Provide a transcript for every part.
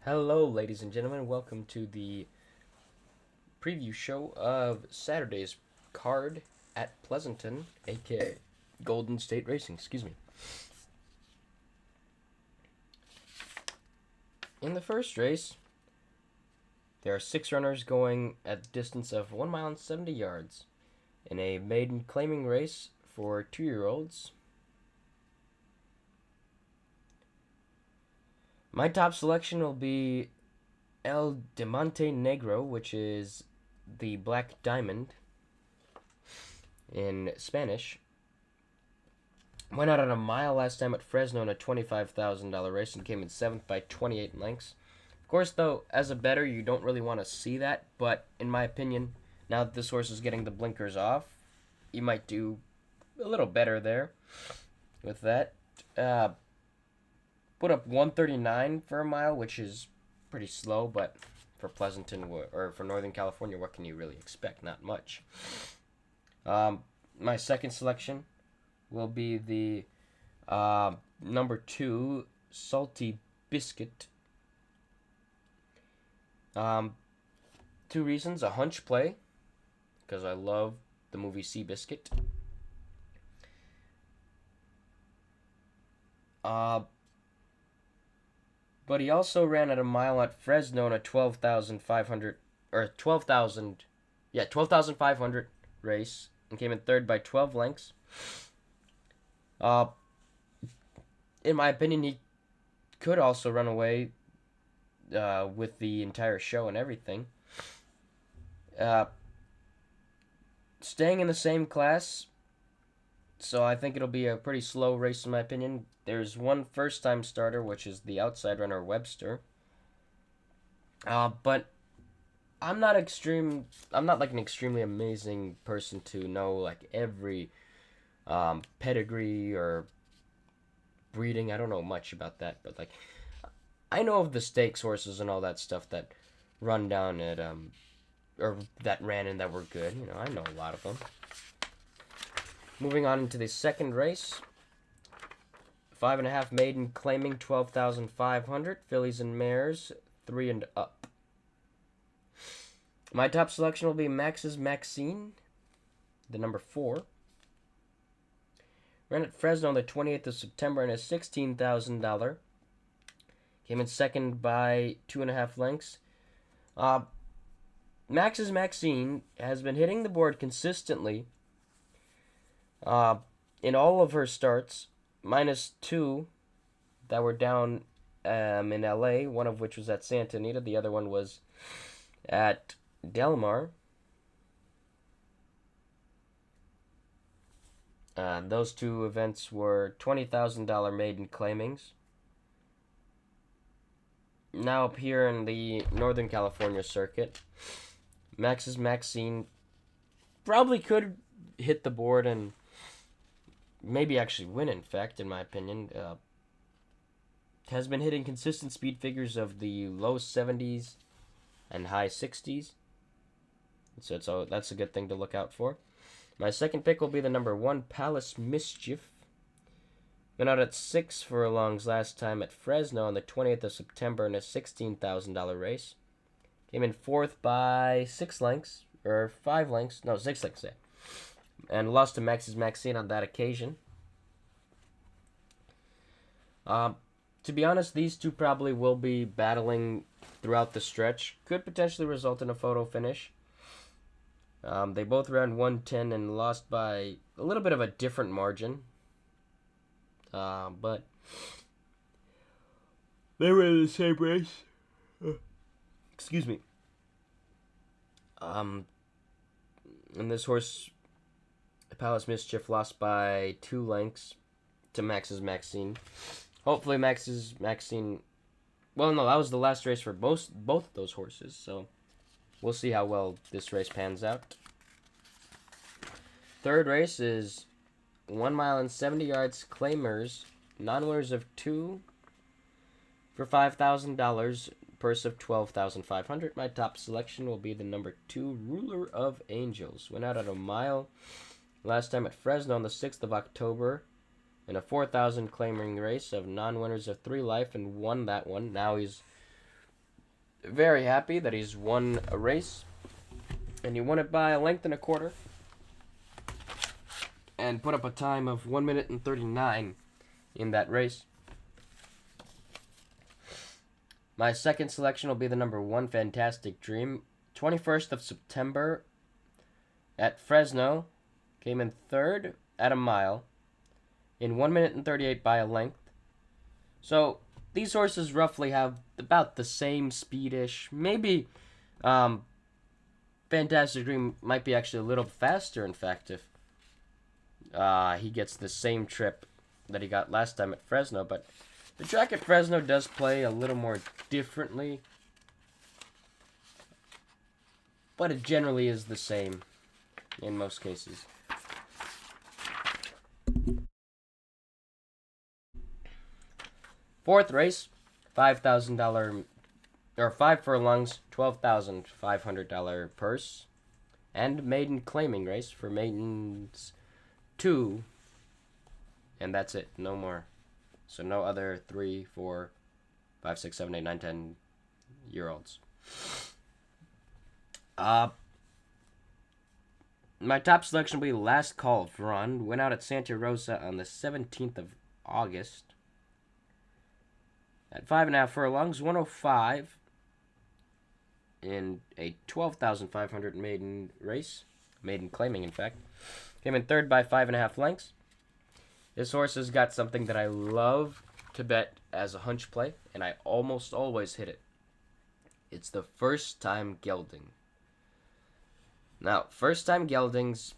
Hello, ladies and gentlemen. Welcome to the preview show of Saturday's card at Pleasanton, aka Golden State Racing. Excuse me. In the first race, there are 6 runners going at a distance of 1 mile and 70 yards in a maiden claiming race for 2-year-olds. My top selection will be El Diamante Negro, which is the Black Diamond in Spanish. Went out on a mile last time at Fresno in a $25,000 race and came in 7th by 28 lengths. Of course, though, as a bettor, you don't really want to see that, but in my opinion, now that this horse is getting the blinkers off, you might do a little better there with that. Put up 139 for a mile, which is pretty slow, but for Pleasanton or for Northern California, what can you really expect? Not much. My second selection will be the number 2 Salty Biscuit. 2 reasons: a hunch play, because I love the movie Seabiscuit. But he also ran at a mile at Fresno in a 12,500 or 12,000, 12,500 race and came in 3rd by 12 lengths. In my opinion, he could also run away with the entire show and everything. Staying in the same class, so I think it'll be a pretty slow race in my opinion. There's one first-time starter, which is the outside runner Webster. But I'm not like an extremely amazing person to know like every pedigree or breeding. I don't know much about that, but like I know of the stakes horses and all that stuff that run down at or that ran and that were good. I know a lot of them. Moving on into the second race. 5.5 maiden claiming 12,500. Fillies and mares 3 and up. My top selection will be Max's Maxine, the number 4. Ran at Fresno on the 28th of September in a $16,000. Came in 2nd by 2.5 lengths. Max's Maxine has been hitting the board consistently in all of her starts, minus 2 that were down in LA, one of which was at Santa Anita, the other one was at Del Mar. Those 2 events were $20,000 maiden claimings. Now up here in the Northern California circuit, Max's Maxine probably could hit the board and maybe actually win, in fact, in my opinion. Has been hitting consistent speed figures of the low 70s and high 60s. So that's a good thing to look out for. My second pick will be the number 1 Palace Mischief. Went out at 6 furlongs last time at Fresno on the 20th of September in a $16,000 race. Came in 4th by 6 lengths, or 5 lengths, no, 6 lengths, yeah. And lost to Max's Maxine on that occasion. To be honest, these 2 probably will be battling throughout the stretch. Could potentially result in a photo finish. They both ran 110 and lost by a little bit of a different margin. But they were in the same race. Excuse me. And this horse, Palace Mischief, lost by 2 lengths to Max's Maxine. Hopefully Max's Maxine... Well, no, that was the last race for both of those horses, so we'll see how well this race pans out. Third race is 1 mile and 70 yards claimers, non-winners of 2 for $5,000, purse of $12,500. My top selection will be the number 2 Ruler of Angels. Went out at a mile last time at Fresno on the 6th of October in a 4,000 claiming race of non-winners of 3 life and won that one. Now he's very happy that he's won a race, and he won it by a length and a quarter, and put up a time of 1 minute and 39 in that race. My second selection will be the number 1, Fantastic Dream. 21st of September at Fresno, came in third at a mile in 1 minute and 38 by a length. So these horses roughly have about the same speedish. Maybe Fantastic Dream might be actually a little faster, in fact, if he gets the same trip that he got last time at Fresno. But the track at Fresno does play a little more differently, but it generally is the same in most cases. Fourth race, $5,000 or 5 furlongs, $12,500 purse, and maiden claiming race for maidens 2, and that's it, no more. So no other 3, 4, 5, 6, 7, 8, 9, 10 year olds. My top selection will be Last Call of Run. Went out at Santa Rosa on the 17th of August. At 5.5 furlongs, 105 in a 12,500 maiden race. Maiden claiming, in fact. Came in third by 5.5 lengths. This horse has got something that I love to bet as a hunch play, and I almost always hit it. It's the first time gelding. Now, first time geldings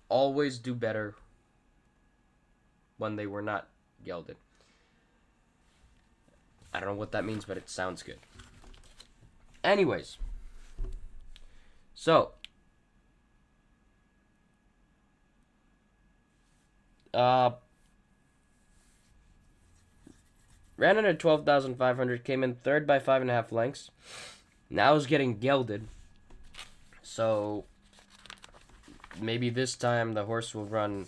always do better when they were not gelded. I don't know what that means, but it sounds good. Anyways, so ran in at 12,500, came in third by 5.5 lengths. Now is getting gelded, so maybe this time the horse will run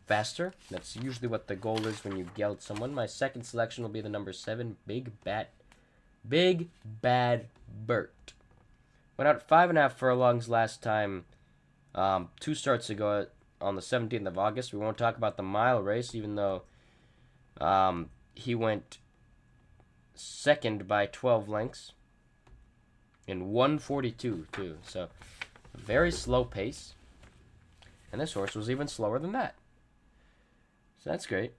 faster. That's usually what the goal is when you geld someone. My second selection will be the number 7, Big Bad Bert. Went out 5.5 furlongs last time, 2 starts ago on the 17th of August. We won't talk about the mile race, even though he went second by 12 lengths in 1:42 too. So a very slow pace, and this horse was even slower than that. So that's great.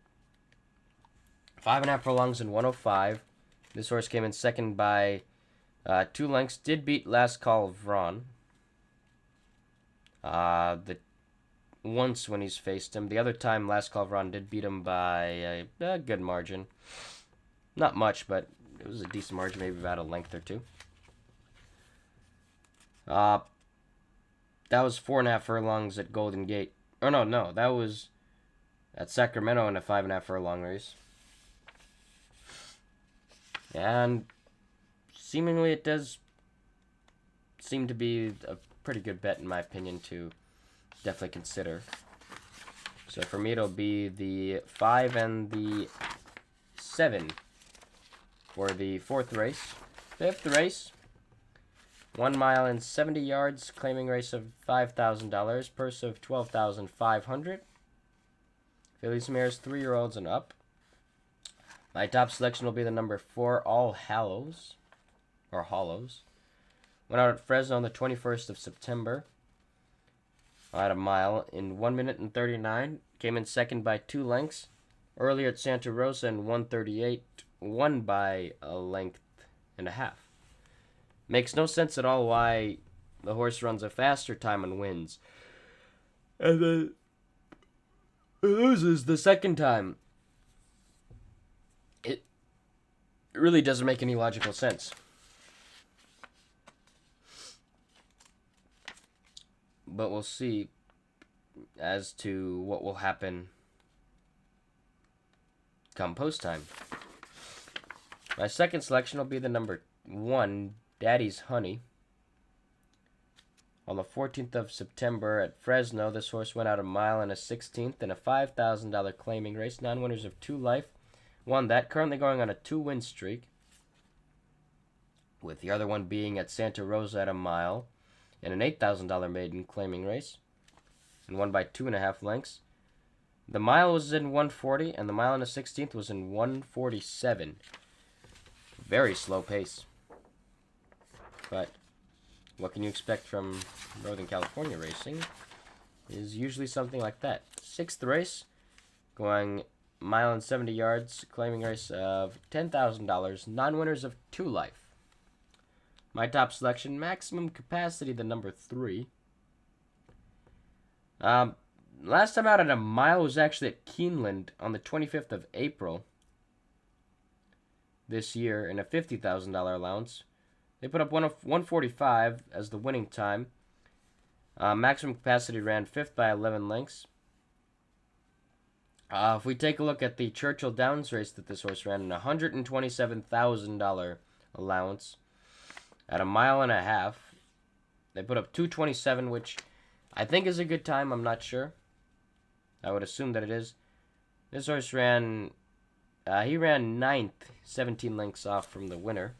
5.5 furlongs in 1:05. This horse came in second by 2 lengths. Did beat Last Call of Ron. Once when he's faced him. The other time, Last Call of Ron did beat him by a good margin. Not much, but it was a decent margin, maybe about a length or 2. That was 4.5 furlongs at Golden Gate. Oh, no, that was at Sacramento in a 5.5 furlong race. And seemingly it does seem to be a pretty good bet, in my opinion, to definitely consider. So for me, it'll be the 5 and the 7 for the 4th race. 5th race, 1 mile and 70 yards, claiming race of $5,000, purse of $12,500. Fillies, mares, 3-year-olds and up. My top selection will be the number 4, All Hallows, or Hollows. Went out at Fresno on the 21st of September. At a mile in 1 minute and 39. Came in second by 2 lengths. Earlier at Santa Rosa in 1:38. Won by a length and a half. Makes no sense at all why the horse runs a faster time and wins, and then loses the second time. It really doesn't make any logical sense. But we'll see as to what will happen come post time. My second selection will be the number 1, Daddy's Honey. On the 14th of September at Fresno, this horse went out a mile and a 16th in a $5,000 claiming race. 9 winners of 2 life. Won that. Currently going on a 2-win streak. with the other one being at Santa Rosa at a mile in an $8,000 maiden claiming race, and won by 2.5 lengths. The mile was in 140, and the mile and a 16th was in 147. Very slow pace. But what can you expect from Northern California racing is usually something like that. 6th race, going mile and 70 yards, claiming race of $10,000, non-winners of 2 life. My top selection, maximum capacity, the number 3. Last time out at a mile was actually at Keeneland on the 25th of April this year in a $50,000 allowance. They put up 145 as the winning time. Maximum capacity ran 5th by 11 lengths. If we take a look at the Churchill Downs race that this horse ran, an $127,000 allowance at a mile and a half. They put up 227, which I think is a good time. I'm not sure. I would assume that it is. This horse ran, he ran 9th, 17 lengths off from the winner.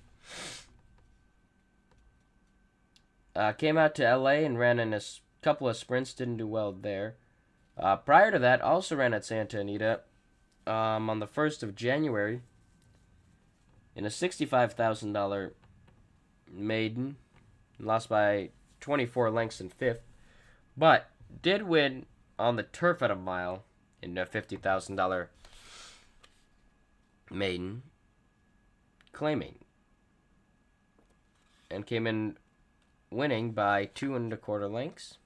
Came out to LA and ran in a couple of sprints, didn't do well there. Prior to that, also ran at Santa Anita on the 1st of January in a $65,000 maiden. Lost by 24 lengths in 5th. But did win on the turf at a mile in a $50,000 maiden, claiming. And came in winning by 2 1/4 lengths.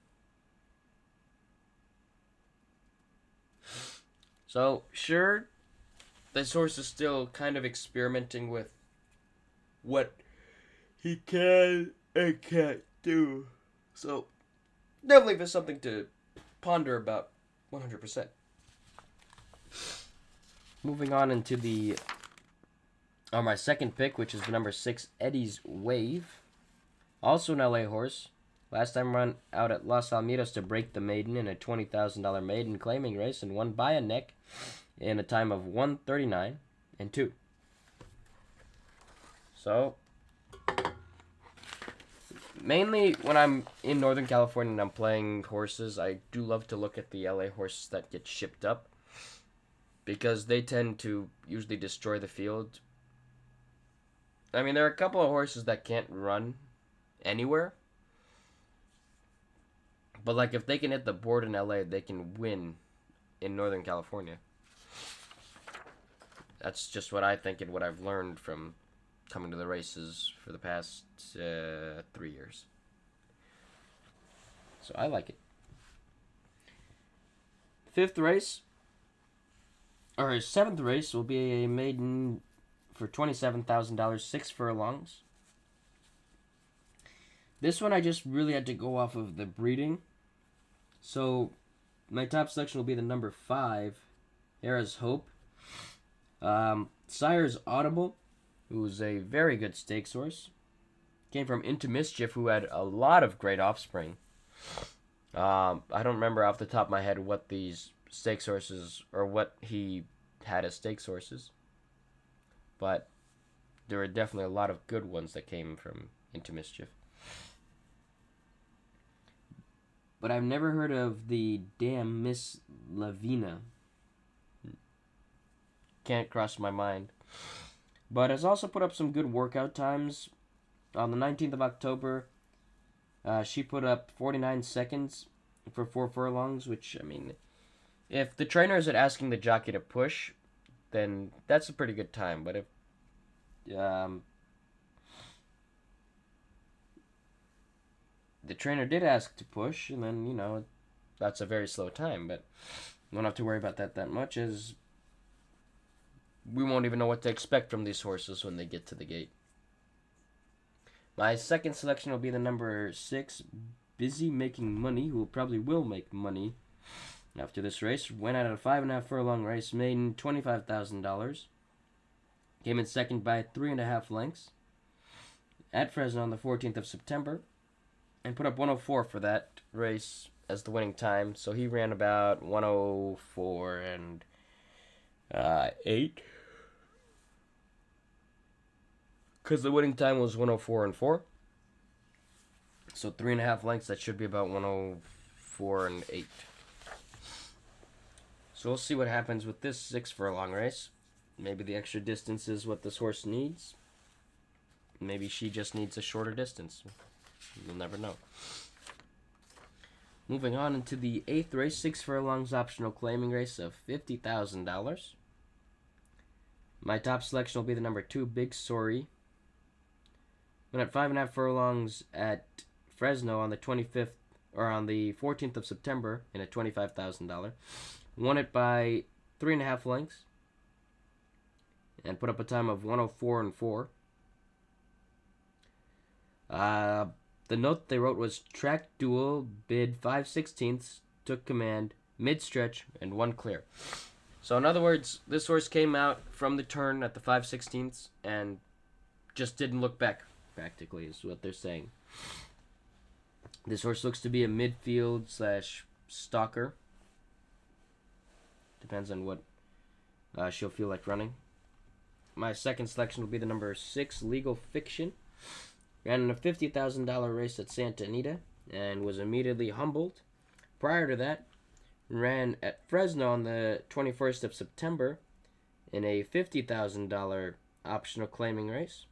So, sure, this horse is still kind of experimenting with what he can and can't do. So, definitely there's something to ponder about 100%. Moving on into my second pick, which is the number 6, Eddie's Wave. Also an LA horse. Last time run out at Los Alamitos to break the maiden in a $20,000 maiden claiming race and won by a neck in a time of 1:39 and 2. So, mainly when I'm in Northern California and I'm playing horses, I do love to look at the LA horses that get shipped up because they tend to usually destroy the field. I mean, there are a couple of horses that can't run anywhere. But, like, if they can hit the board in LA, they can win in Northern California. That's just what I think and what I've learned from coming to the races for the past 3 years. So, I like it. 7th race will be a maiden for $27,000, 6 furlongs. This one I just really had to go off of the breeding. So, my top selection will be the number 5, Era's Hope. Sire's Audible, who's a very good stakes horse. Came from Into Mischief, who had a lot of great offspring. I don't remember off the top of my head what these stakes horses, or what he had as stakes horses. But there were definitely a lot of good ones that came from Into Mischief. But I've never heard of the damn Miss Lavina. Can't cross my mind. But has also put up some good workout times. On the 19th of October, she put up 49 seconds for 4 furlongs, which, I mean, if the trainer is asking the jockey to push, then that's a pretty good time. But if the trainer did ask to push, and then, that's a very slow time. But you don't have to worry about that much, as we won't even know what to expect from these horses when they get to the gate. My second selection will be the number 6, Busy Making Money, who probably will make money after this race. Went out at a 5.5 furlong race, maiden $25,000. Came in second by 3.5 lengths at Fresno on the 14th of September. And put up 104 for that race as the winning time. So he ran about 104 and 8. because the winning time was 104 and 4. So 3.5 lengths, that should be about 104 and 8. So we'll see what happens with this 6 furlong race. Maybe the extra distance is what this horse needs. Maybe she just needs a shorter distance. You'll never know. Moving on into the 8th race, 6 furlongs optional claiming race of $50,000. My top selection will be the number 2, Big Sorry. Went at 5.5 furlongs at Fresno on the 25th or on the 14th of September in a $25,000. Won it by 3.5 lengths and put up a time of 104 and 4. The note they wrote was track duel, bid 5/16, took command, mid-stretch, and won clear. So in other words, this horse came out from the turn at the 5/16 and just didn't look back, practically, is what they're saying. This horse looks to be a midfield / stalker. Depends on what she'll feel like running. My second selection will be the number 6, Legal Fiction. Ran in a $50,000 race at Santa Anita and was immediately humbled. Prior to that, ran at Fresno on the 21st of September in a $50,000 optional claiming race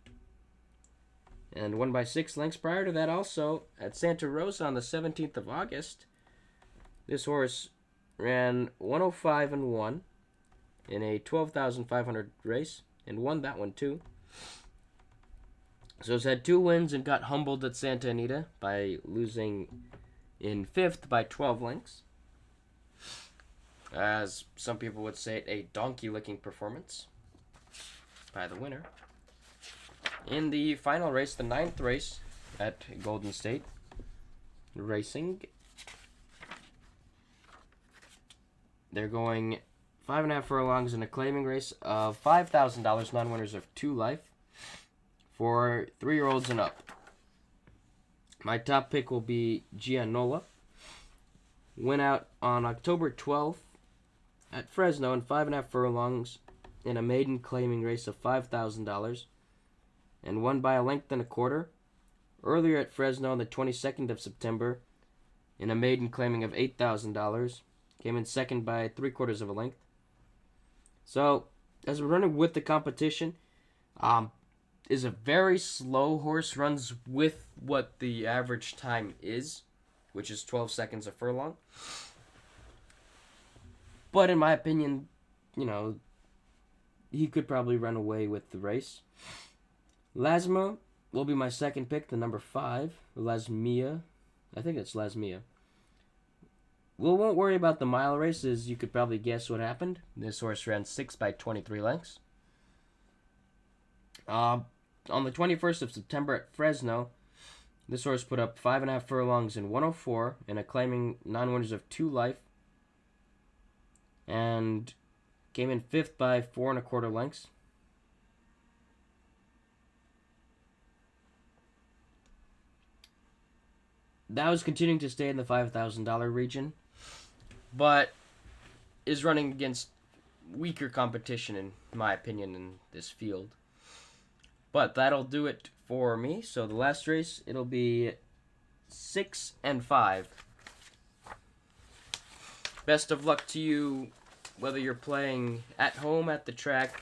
and won by 6 lengths. Prior to that, also at Santa Rosa on the 17th of August, this horse ran 105 and 1 in a 12,500 race and won that one too. So it's had 2 wins and got humbled at Santa Anita by losing in 5th by 12 lengths. As some people would say, a donkey-licking performance by the winner. In the final race, the 9th race at Golden State Racing, they're going 5.5 furlongs in a claiming race of $5,000, non-winners of 2 life, for 3-year-olds and up. My top pick will be Gianola. Went out on October 12th at Fresno in 5.5 furlongs in a maiden claiming race of $5,000 and won by a length and a quarter. Earlier at Fresno on the 22nd of September in a maiden claiming of $8,000. Came in second by 3/4 of a length. So, as we're running with the competition, is a very slow horse, runs with what the average time is, which is 12 seconds a furlong. But in my opinion, he could probably run away with the race. Lasma will be my second pick, the number 5, Lasmia. I think it's Lasmia. We won't worry about the mile races. You could probably guess what happened. This horse ran 6 by 23 lengths. On the 21st of September at Fresno, this horse put up 5.5 furlongs in 104 and a claiming non-winners of 2 life and came in 5th by 4 1/4 lengths. That was continuing to stay in the $5,000 region, but is running against weaker competition, in my opinion, in this field. But that'll do it for me. So the last race, it'll be 6 and 5. Best of luck to you, whether you're playing at home at the track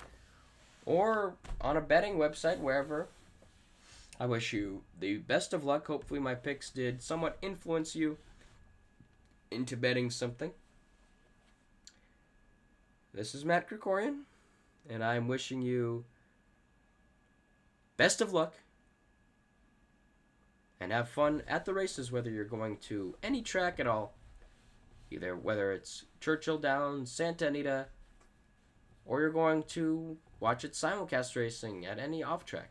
or on a betting website, wherever. I wish you the best of luck. Hopefully my picks did somewhat influence you into betting something. This is Matt Krikorian, and I'm wishing you best of luck and have fun at the races, whether you're going to any track at all, either whether it's Churchill Downs, Santa Anita, or you're going to watch it simulcast racing at any off track.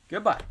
Goodbye.